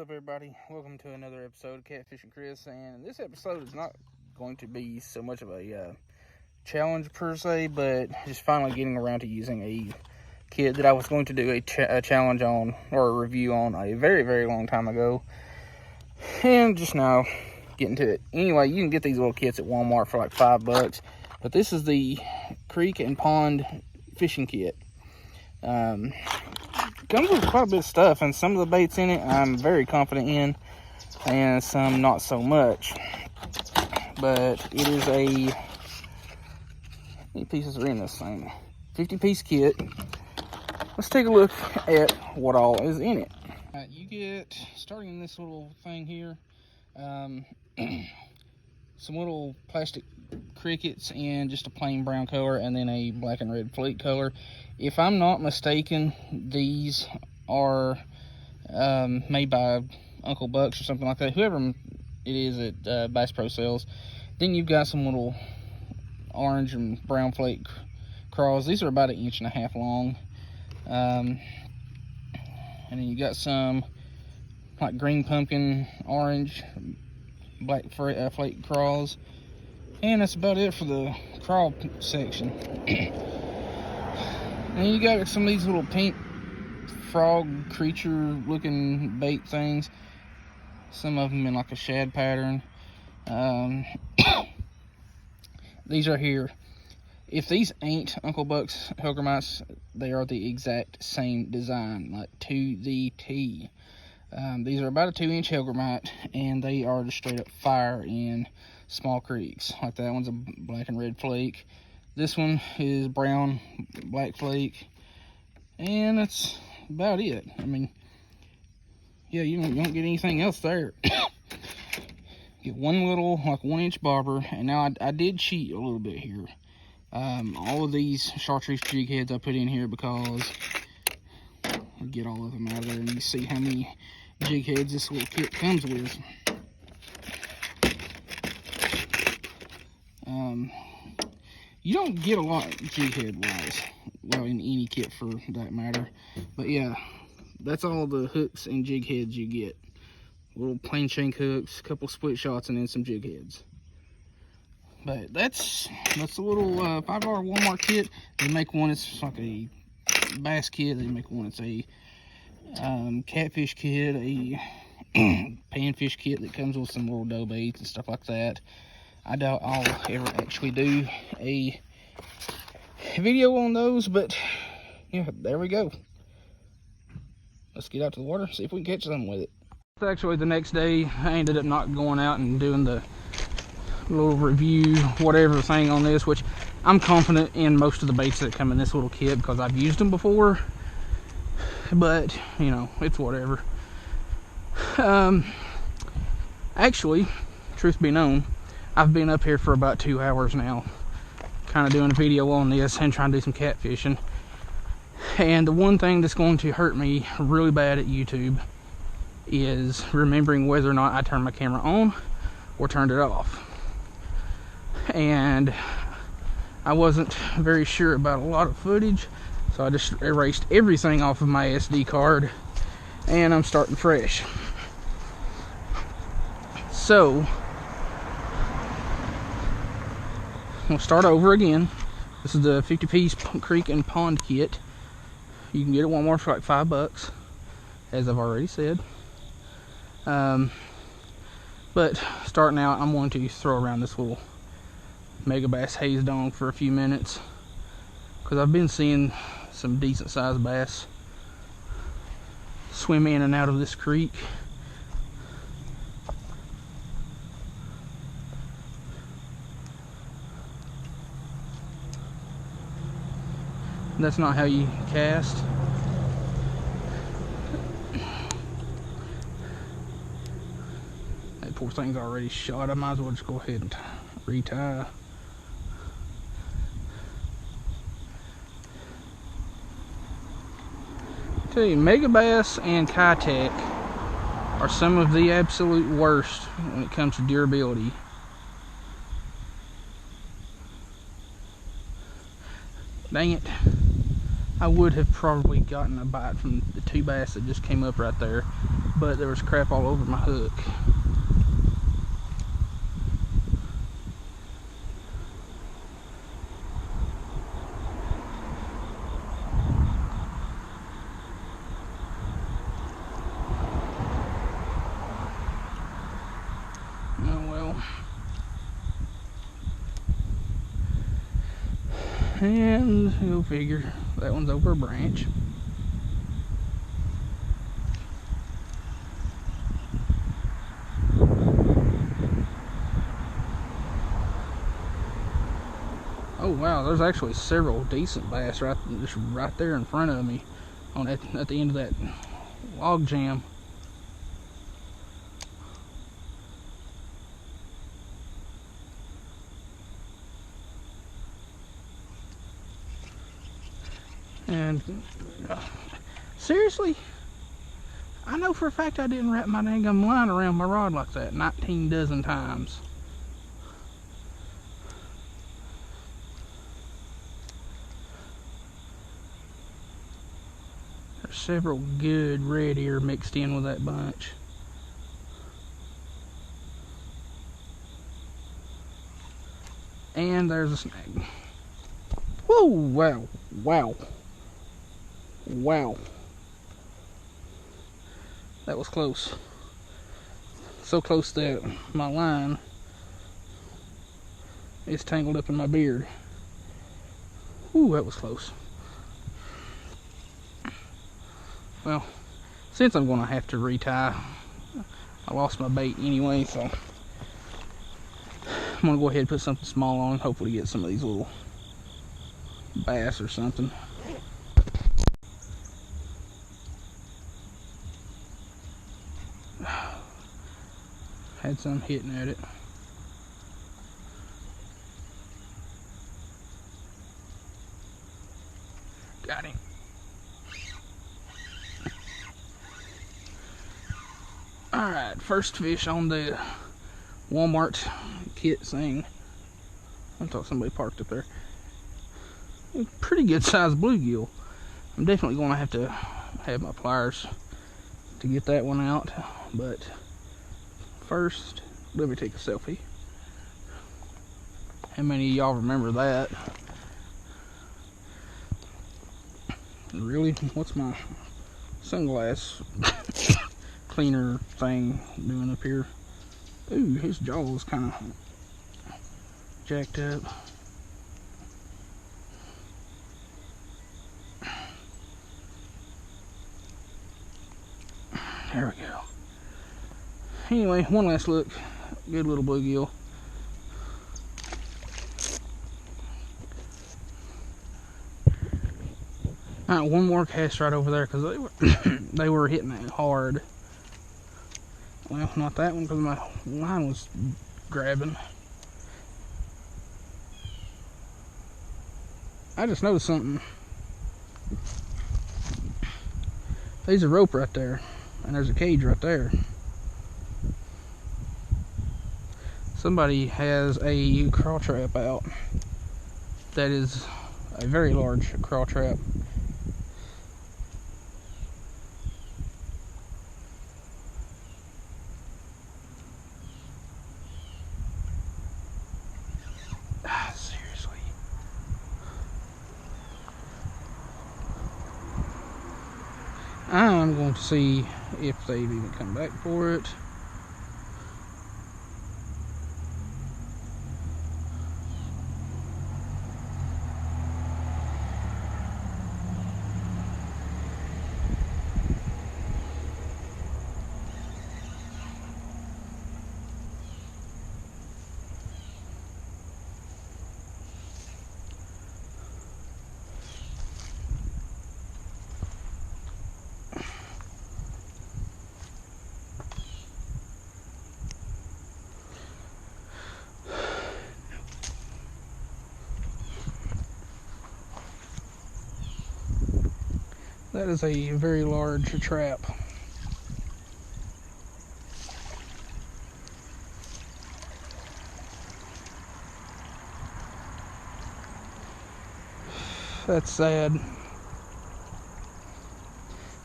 What's up, everybody? Welcome to another episode of Catfishing Chris, and this episode is not going to be so much of a challenge per se, but just finally getting around to using a kit that I was going to do a challenge on, or a review on, a very, very long time ago, and just now getting to it. Anyway, you can get these little kits at Walmart for like $5, but this is the creek and pond fishing kit. Comes with quite a bit of stuff, and some of the baits in it I'm very confident in, and some not so much. But it is how many pieces are in this thing? 50-piece kit. Let's take a look at what all is in it. You get, starting in this little thing here, some little plastic crickets in just a plain brown color, and then a black and red flake color. If I'm not mistaken, these are made by Uncle Bucks or something like that, whoever it is at Bass Pro sells. Then you've got some little orange and brown flake craws. These are about 1.5 inches long. And then you got some like green pumpkin, orange, black flake craws. And that's about it for the crawl section. And you got some of these little pink frog creature looking bait things. Some of them in like a shad pattern. These are here. If these ain't Uncle Buck's Hellgrammites, they are the exact same design, like to the T. These are about a 2-inch Hellgrammite, and they are just straight up fire in small creeks. Like that one's a black and red flake. This one is brown, black flake, and that's about it. I mean, yeah, you don't get anything else there. Get one little, like 1-inch bobber, and now I did cheat a little bit here. All of these chartreuse jig heads I put in here because I'll get all of them out of there, and you see how many jig heads this little kit comes with. You don't get a lot jig head wise, well, in any kit for that matter, but yeah, that's all the hooks and jig heads you get. Little plain shank hooks, a couple split shots, and then some jig heads. But that's a little $5 Walmart kit. They make one, it's like a bass kit. They make one, it's a catfish kit, a panfish kit that comes with some little dough baits and stuff like that. I doubt I'll ever actually do a video on those, but yeah, there we go. Let's get out to the water, see if we can catch something with it. Actually, the next day, I ended up not going out and doing the little review, whatever thing on this, which I'm confident in most of the baits that come in this little kit because I've used them before, but, you know, it's whatever. Actually, truth be known, I've been up here for about 2 hours now, kind of doing a video on this and trying to do some catfishing. And the one thing that's going to hurt me really bad at YouTube is remembering whether or not I turned my camera on or turned it off. And I wasn't very sure about a lot of footage, so I just erased everything off of my SD card, and I'm starting fresh. So we'll start over again. This is the 50-piece creek and pond kit. You can get it at Walmart for like $5, as I've already said. But starting out, I'm going to throw around this little Mega Bass Haze Dong for a few minutes, because I've been seeing some decent sized bass swim in and out of this creek. That's not how you cast. That poor thing's already shot. I might as well just go ahead and retie. I tell you, Mega Bass and Kitech are some of the absolute worst when it comes to durability. Dang it. I would have probably gotten a bite from the 2 bass that just came up right there, but there was crap all over my hook. Oh well. And go figure, that one's over a branch. Oh wow, there's actually several decent bass just right there in front of me on at the end of that log jam. And seriously, I know for a fact I didn't wrap my dang line around my rod like that 19 dozen times. There's several good red ear mixed in with that bunch. And there's a snag. Whoa, wow, wow, wow. That was close. So close that my line is tangled up in my beard. Ooh, that was close. Well, since I'm going to have to retie, I lost my bait anyway, so I'm going to go ahead and put something small on and hopefully get some of these little bass or something. Had some hitting at it. Got him. Alright, first fish on the Walmart kit thing. I thought somebody parked up there. Pretty good sized bluegill. I'm definitely going to have my pliers to get that one out, but first, let me take a selfie. How many of y'all remember that? Really? What's my sunglass cleaner thing doing up here? Ooh, his jaw is kind of jacked up. There we go. Anyway, one last look. Good little bluegill. Alright, one more cast right over there because they were hitting it hard. Well, not that one because my line was grabbing. I just noticed something. There's a rope right there, and there's a cage right there. Somebody has a crawl trap out. That is a very large crawl trap. Seriously. I'm going to see if they've even come back for it. That is a very large trap. That's sad.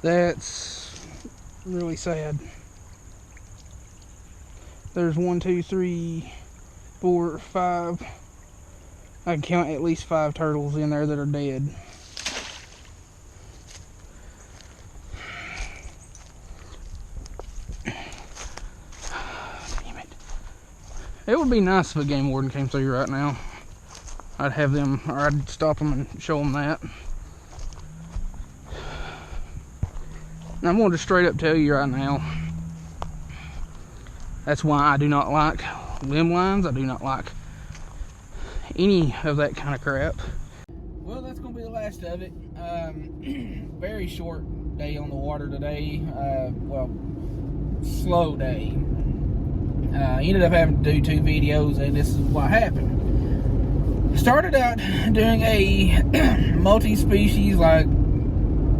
That's really sad. There's 1, 2, 3, 4, 5. I can count at least 5 turtles in there that are dead. Damn it. It would be nice if a game warden came through right now. I'd have them, or I'd stop them and show them that. And I'm going to straight up tell you right now, that's why I do not like limb lines. I do not like any of that kind of crap. Well, that's going to be the last of it. Very short day on the water today. Well, slow day. Ended up having to do 2 videos, and this is what happened. Started out doing a multi-species like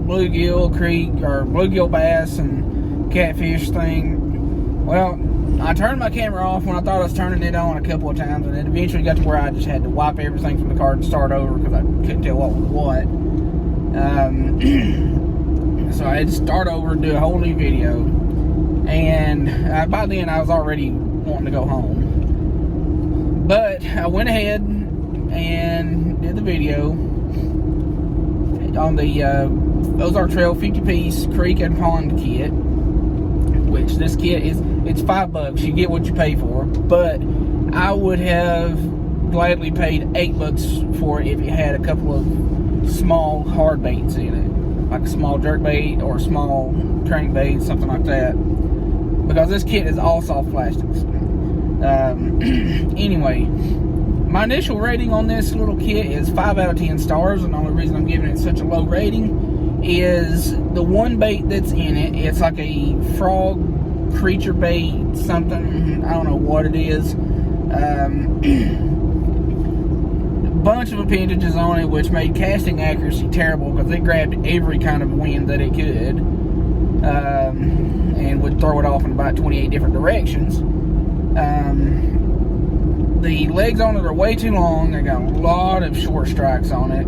bluegill, creek, or bluegill bass and catfish thing. Well, I turned my camera off when I thought I was turning it on a couple of times, and it eventually got to where I just had to wipe everything from the card and start over because I couldn't tell what was what. So I had to start over and do a whole new video, and by then I was already wanting to go home. But I went ahead and did the video on the Ozark Trail 50-piece creek and pond kit, which this kit is, it's $5. You get what you pay for, but I would have gladly paid $8 for it if it had a couple of small hard baits in it, like a small jerk bait or a small crank bait, something like that, because this kit is all soft plastics. Anyway, my initial rating on this little kit is 5 out of 10 stars, and the only reason I'm giving it such a low rating is the one bait that's in it. It's like a frog creature bait, something, I don't know what it is. Bunch of appendages on it, which made casting accuracy terrible because it grabbed every kind of wind that it could, and would throw it off in about 28 different directions. The legs on it are way too long. They got a lot of short strikes on it.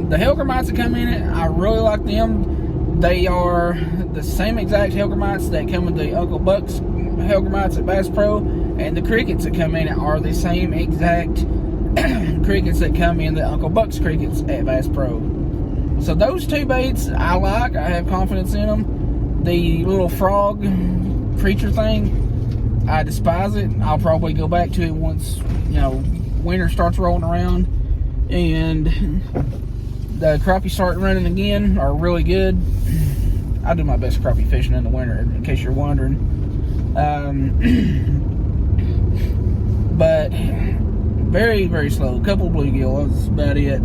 The Hellgrammites that come in it, I really like them. They are the same exact Hellgrammites that come with the Uncle Buck's Hellgrammites at Bass Pro, and the crickets that come in it are the same exact crickets that come in the Uncle Buck's crickets at Bass Pro. So those 2 baits I like. I have confidence in them. The little frog creature thing, I despise it. I'll probably go back to it once, you know, winter starts rolling around and the crappie start running again, are really good. I do my best crappie fishing in the winter, in case you're wondering. But very, very slow. A couple bluegill, that's about it.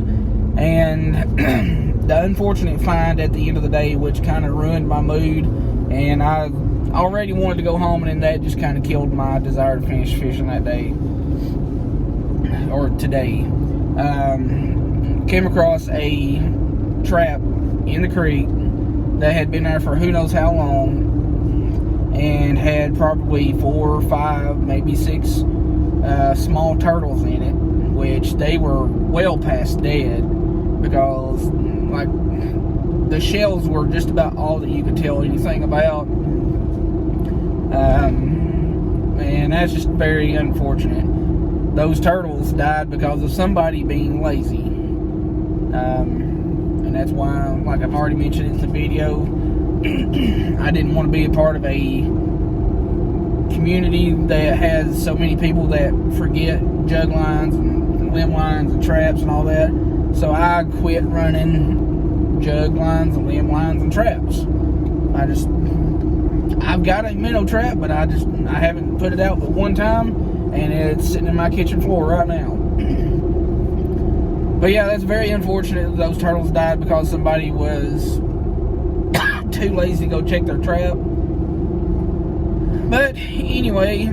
And the unfortunate find at the end of the day, which kind of ruined my mood, and I already wanted to go home, and then that just kind of killed my desire to finish fishing that day, or today. Came across a trap in the creek that had been there for who knows how long, and had probably 4 or 5, maybe 6 small turtles in it, which they were well past dead, because like the shells were just about all that you could tell anything about. And that's just very unfortunate. Those turtles died because of somebody being lazy. And that's why, like I've already mentioned in the video, I didn't want to be a part of a community that has so many people that forget jug lines and limb lines and traps and all that. So I quit running jug lines and limb lines and traps. I've got a minnow trap, but I haven't put it out but one time, and it's sitting in my kitchen floor right now. But yeah, that's very unfortunate that those turtles died because somebody was too lazy to go check their trap. But anyway,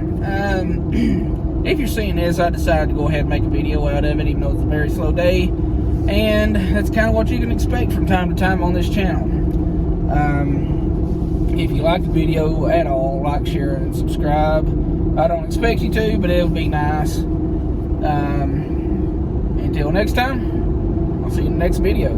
if you're seeing this, I decided to go ahead and make a video out of it, even though it's a very slow day. And that's kind of what you can expect from time to time on this channel. If you like the video at all, like, share, and subscribe. I don't expect you to, but it'll be nice. Until next time, I'll see you in the next video.